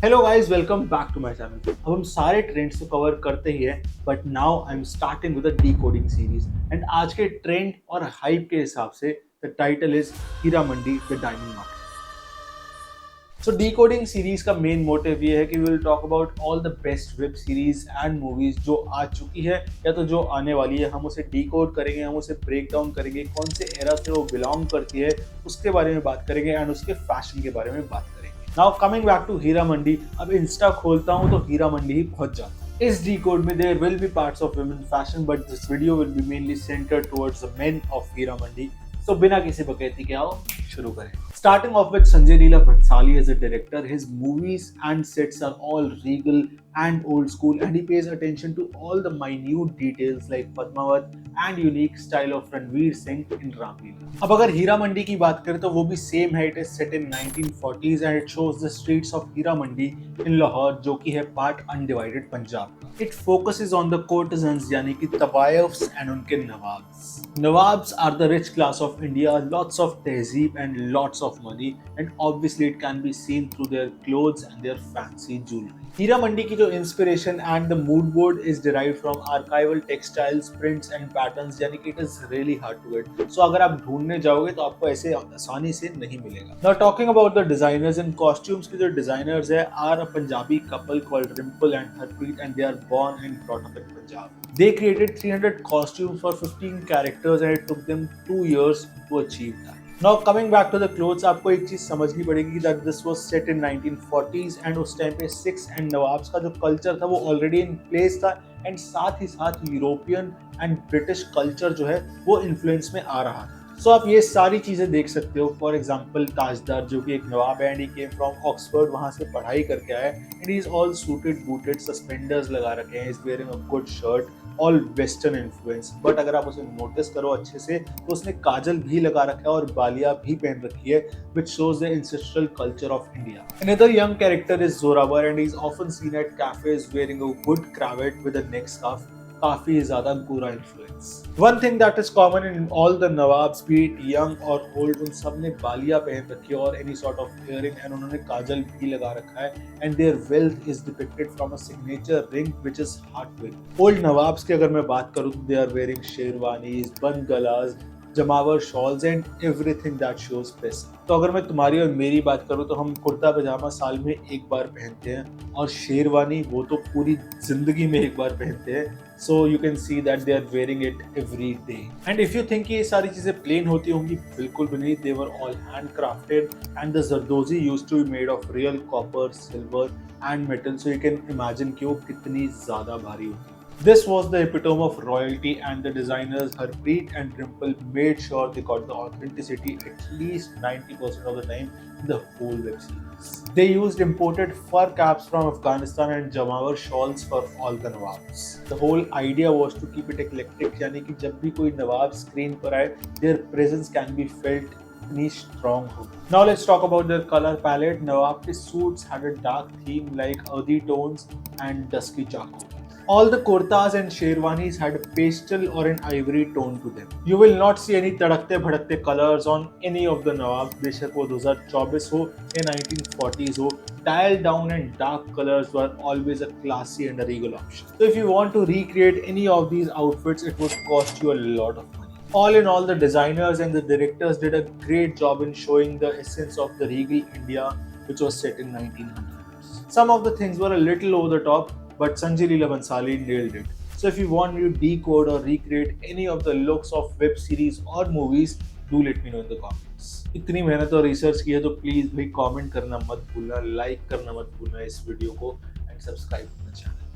Hello guys, welcome back to my channel. अब हम सारे ट्रेंड्स तो कवर करते ही हैं, but now I am starting with the decoding series. And आज के ट्रेंड और हाइप के हिसाब से the title is Heera Mandi the diamond market. So decoding series का मेन मोटिव ये है कि we will talk about all the best web series and movies जो आ चुकी है या तो जो आने वाली है। हम उसे डीकोड करेंगे, हम उसे ब्रेक डाउन करेंगे, कौन से एरा से वो बिलोंग करती है उसके बारे में बात करेंगे एंड उसके फैशन के बारे में बात करेंगे। Now coming back to Heera Mandi, अब इंस्टा खोलता हूँ तो हीरा मंडी ही पहुंच जाता है। इस डीकोड में there will be parts of women fashion, but this video will be mainly centred towards the men of Heera Mandi. तो बिना किसी बकैती के आओ शुरू करें। Starting off with Sanjay Leela Bhansali as a director, his movies and sets are all regal and old school, and he pays attention to all the minute details like Padmavat and unique style of Ranveer Singh in Ram Leela. अब अगर हीरा मंडी की बात करें तो वो भी same है। It is set in 1940s and it shows the streets of Heera Mandi in Lahore, जो कि है पार्ट अनडिवाइडेड पंजाब का। It focuses on the courtesans यानी कि तवायफ्स एंड उनके nawabs. Nawabs are the rich class of India, lots of tehzeeb and lots of money, and obviously it can be seen through their clothes and their fancy jewelry. Heera Mandi की जो inspiration and the mood board is derived from archival textiles, prints and patterns, यानी कि it is really hard to get. So अगर आप ढूंढने जाओगे तो आपको ऐसे आसानी से नहीं मिलेगा। Now talking about the designers and costumes की जो डिजाइनर्स है are a Punjabi couple called Rimple and Harpreet, and they are born and brought up in Punjab. They created 300 costumes for 15 characters and it took them 2 years to achieve that. Now coming back to the clothes, आपको एक चीज समझनी पड़ेगी that this was set in 1940s and उस time पे six and nawabs का जो culture था वो ऑलरेडी इन प्लेस था, एंड साथ ही साथ यूरोपियन एंड ब्रिटिश कल्चर जो है वो इन्फ्लुएंस में आ रहा था। सो आप ये सारी चीजें देख सकते हो। फॉर एग्जाम्पल ताजदार जो कि एक नवाब है and he came from Oxford, वहां से पढ़ाई करके आया, and he is all suited booted, suspenders लगा रखे हैं, is wearing a good shirt, all western influence. But अगर आप उसे नोटिस करो अच्छे से तो उसने काजल भी लगा रखा है और बालिया भी पहन रखी है, which shows the ancestral culture of India. Another young character is Zorawar and he is often seen at cafes wearing a good cravat with a neck scarf. काफी ज्यादा गोरा influence. One thing that is common in all the nawabs, B it young और old, उन सब ने बालिया पहन रखी है और any sort of earring, and उन्होंने काजल भी लगा रखा है, and there wealth is depicted from a signature ring which is heart with. Old nawabs की अगर मैं बात करूं तो दे are wearing sherwanis, bandhgalas, jamawar shawls and everything that shows paisa. तो अगर मैं तुम्हारी और मेरी बात करूं तो हम कुर्ता पजामा साल में एक बार पहनते हैं, और शेरवानी वो तो पूरी जिंदगी में एक बार पहनते हैं। So you can see that they are wearing it every day. And if you think ये सारी चीजें प्लेन होती होंगी, बिल्कुल भी नहीं। They were all handcrafted and the zardozi used to be made of real copper, silver and metal. So you can imagine कि वो कितनी ज्यादा भारी होती है। This was the epitome of royalty, and the designers Harpreet and Trimple made sure they got the authenticity at least 90% of the time in the whole web series. They used imported fur caps from Afghanistan and Jamawar shawls for all the Nawabs. The whole idea was to keep it eclectic, यानी कि जब भी कोई नवाब screen पर आए, their presence can be felt इतनी strong हो। Now let's talk about their color palette. नवाब के suits had a dark theme like earthy tones and dusky charcoal. All the kurtas and sherwanis had a pastel or an ivory tone to them. You will not see any तड़कते भड़कते colors on any of the Nawabs, बेशक वो 2024 हो या 1940s हो। Dialed down and dark colors were always a classy and a regal option. So if you want to recreate any of these outfits, it would cost you a lot of money. All in all, the designers and the directors did a great job in showing the essence of the regal India, which was set in 1900s. Some of the things were a little over the top, but Sanjay Leela Bhansali nailed it. So if you want me to decode or recreate any of the looks of web series or movies, do let me know in the comments. इतनी मेहनत और research की है तो please भाई comment करना मत भूलना, लाइक करना मत भूलना इस वीडियो को, एंड सब्सक्राइब करना चैनल।